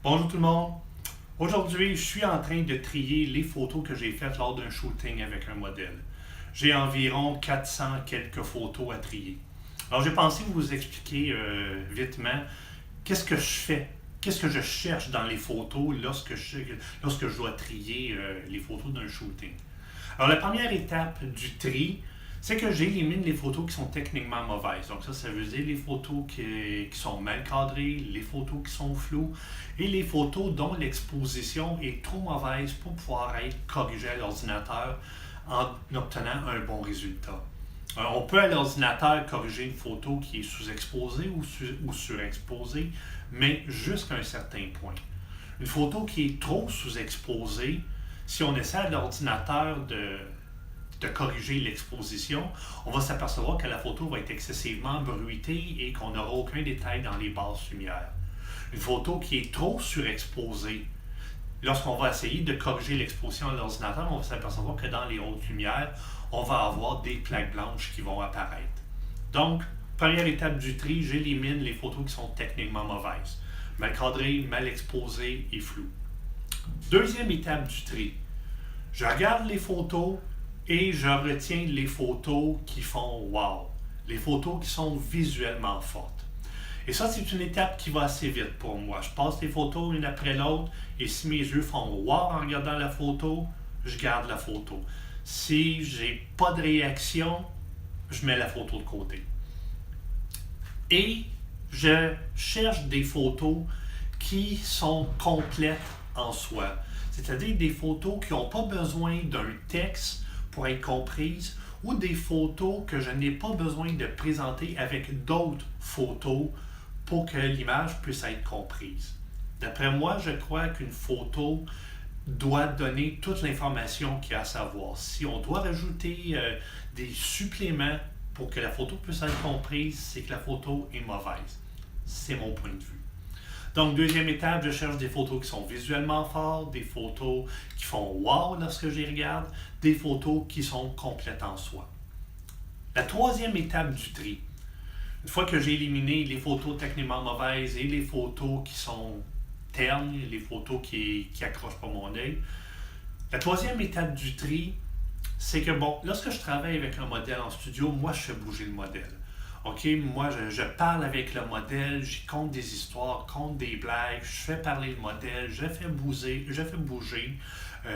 Bonjour tout le monde. Aujourd'hui, je suis en train de trier les photos que j'ai faites lors d'un shooting avec un modèle. J'ai environ 400 quelques photos à trier. Alors j'ai pensé vous expliquer vitement qu'est-ce que je fais, qu'est-ce que je cherche dans les photos lorsque je dois trier les photos d'un shooting. Alors la première étape du tri, c'est que j'élimine les photos qui sont techniquement mauvaises. Donc ça veut dire les photos qui sont mal cadrées, les photos qui sont floues et les photos dont l'exposition est trop mauvaise pour pouvoir être corrigée à l'ordinateur en obtenant un bon résultat. On peut à l'ordinateur corriger une photo qui est sous-exposée ou surexposée, mais jusqu'à un certain point. Une photo qui est trop sous-exposée, si on essaie à l'ordinateur de corriger l'exposition, on va s'apercevoir que la photo va être excessivement bruitée et qu'on n'aura aucun détail dans les basses lumières. Une photo qui est trop surexposée, lorsqu'on va essayer de corriger l'exposition à l'ordinateur, on va s'apercevoir que dans les hautes lumières, on va avoir des plaques blanches qui vont apparaître. Donc, première étape du tri, j'élimine les photos qui sont techniquement mauvaises, mal cadrées, mal exposées et floues. Deuxième étape du tri, je regarde les photos et je retiens les photos qui font wow, les photos qui sont visuellement fortes. Et ça, c'est une étape qui va assez vite pour moi. Je passe les photos une après l'autre et si mes yeux font wow en regardant la photo, je garde la photo. Si j'ai pas de réaction, je mets la photo de côté. Et je cherche des photos qui sont complètes en soi. C'est-à-dire des photos qui n'ont pas besoin d'un texte pour être comprises ou des photos que je n'ai pas besoin de présenter avec d'autres photos pour que l'image puisse être comprise. D'après moi, je crois qu'une photo doit donner toute l'information qu'il y a à savoir. Si on doit rajouter des suppléments pour que la photo puisse être comprise, c'est que la photo est mauvaise. C'est mon point de vue. Donc, deuxième étape, je cherche des photos qui sont visuellement fortes, des photos qui font wow lorsque je les regarde, des photos qui sont complètes en soi. La troisième étape du tri, une fois que j'ai éliminé les photos techniquement mauvaises et les photos qui sont ternes, les photos qui accrochent pas mon œil, la troisième étape du tri, c'est que lorsque je travaille avec un modèle en studio, moi je fais bouger le modèle. OK, moi je parle avec le modèle, j'y conte des histoires, conte des blagues, je fais parler le modèle, je fais bouger.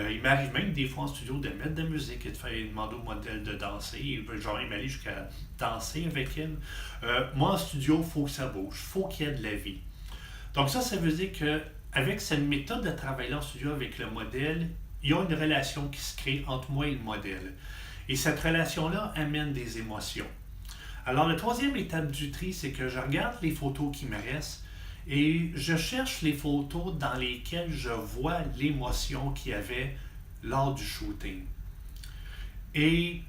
Il m'arrive même des fois en studio de mettre de la musique et de demander au modèle de danser. Genre, il m'allait jusqu'à danser avec elle. Moi en studio, il faut que ça bouge, il faut qu'il y ait de la vie. Donc ça veut dire qu'avec cette méthode de travailler en studio avec le modèle, il y a une relation qui se crée entre moi et le modèle. Et cette relation-là amène des émotions. Alors, la troisième étape du tri, c'est que je regarde les photos qui me restent et je cherche les photos dans lesquelles je vois l'émotion qu'il y avait lors du shooting. Et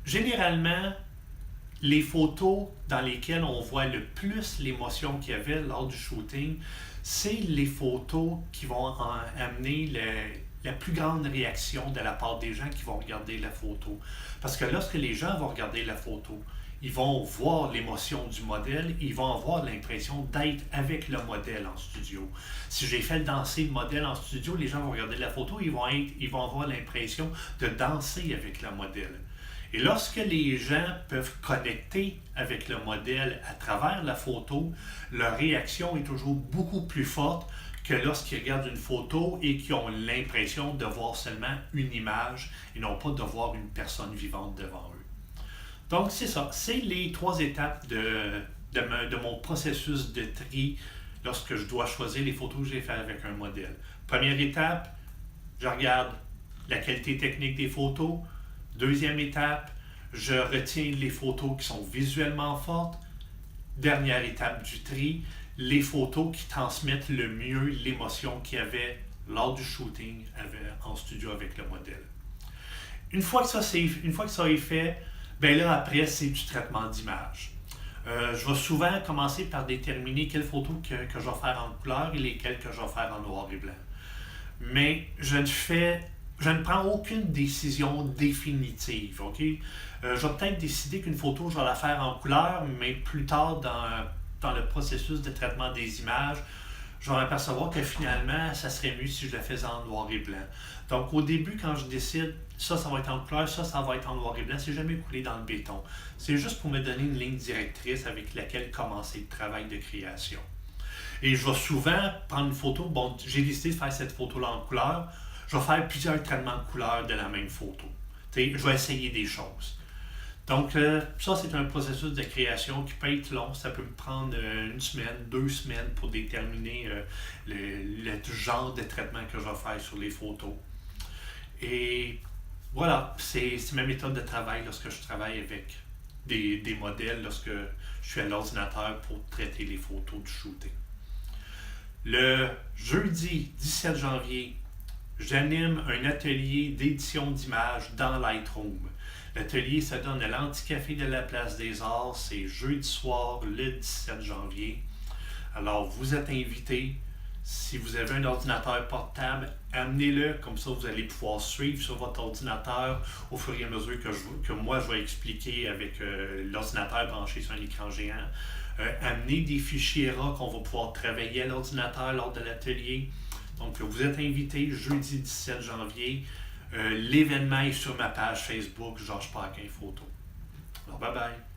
généralement, les photos dans lesquelles on voit le plus l'émotion qu'il y avait lors du shooting, c'est les photos qui vont amener la plus grande réaction de la part des gens qui vont regarder la photo. Parce que lorsque les gens vont regarder la photo, ils vont voir l'émotion du modèle, ils vont avoir l'impression d'être avec le modèle en studio. Si j'ai fait danser le modèle en studio, les gens vont regarder la photo, ils vont avoir l'impression de danser avec le modèle. Et lorsque les gens peuvent connecter avec le modèle à travers la photo, leur réaction est toujours beaucoup plus forte que lorsqu'ils regardent une photo et qu'ils ont l'impression de voir seulement une image et non pas de voir une personne vivante devant eux. Donc, c'est ça. C'est les trois étapes de mon processus de tri lorsque je dois choisir les photos que j'ai faites avec un modèle. Première étape, je regarde la qualité technique des photos. Deuxième étape, je retiens les photos qui sont visuellement fortes. Dernière étape du tri, les photos qui transmettent le mieux l'émotion qu'il y avait lors du shooting en studio avec le modèle. Une fois que ça est fait, bien là, après, c'est du traitement d'image. Je vais souvent commencer par déterminer quelles photos que je vais faire en couleur et lesquelles que je vais faire en noir et blanc. Mais je ne prends aucune décision définitive, OK? Je vais peut-être décider qu'une photo, je vais la faire en couleur, mais plus tard dans le processus de traitement des images, je vais m'apercevoir que finalement, ça serait mieux si je le faisais en noir et blanc. Donc, au début, quand je décide, ça va être en couleur, ça va être en noir et blanc, c'est jamais coulé dans le béton. C'est juste pour me donner une ligne directrice avec laquelle commencer le travail de création. Et je vais souvent prendre une photo. Bon, j'ai décidé de faire cette photo-là en couleur. Je vais faire plusieurs traitements de couleur de la même photo. Je vais essayer des choses. Donc, ça, c'est un processus de création qui peut être long. Ça peut me prendre une semaine, 2 semaines pour déterminer le genre de traitement que je vais faire sur les photos. Et voilà, c'est ma méthode de travail lorsque je travaille avec des modèles, lorsque je suis à l'ordinateur pour traiter les photos du shooting. Le jeudi 17 janvier, j'anime un atelier d'édition d'images dans Lightroom. L'atelier se donne à l'Anticafé de la Place des Arts. C'est jeudi soir, le 17 janvier. Alors, vous êtes invités. Si vous avez un ordinateur portable, amenez-le. Comme ça, vous allez pouvoir suivre sur votre ordinateur au fur et à mesure que moi, je vais expliquer avec l'ordinateur branché sur un écran géant. Amenez des fichiers RAW qu'on va pouvoir travailler à l'ordinateur lors de l'atelier. Donc, vous êtes invités jeudi 17 janvier. L'événement est sur ma page Facebook, Georges Paquin Photo. Alors, bye bye.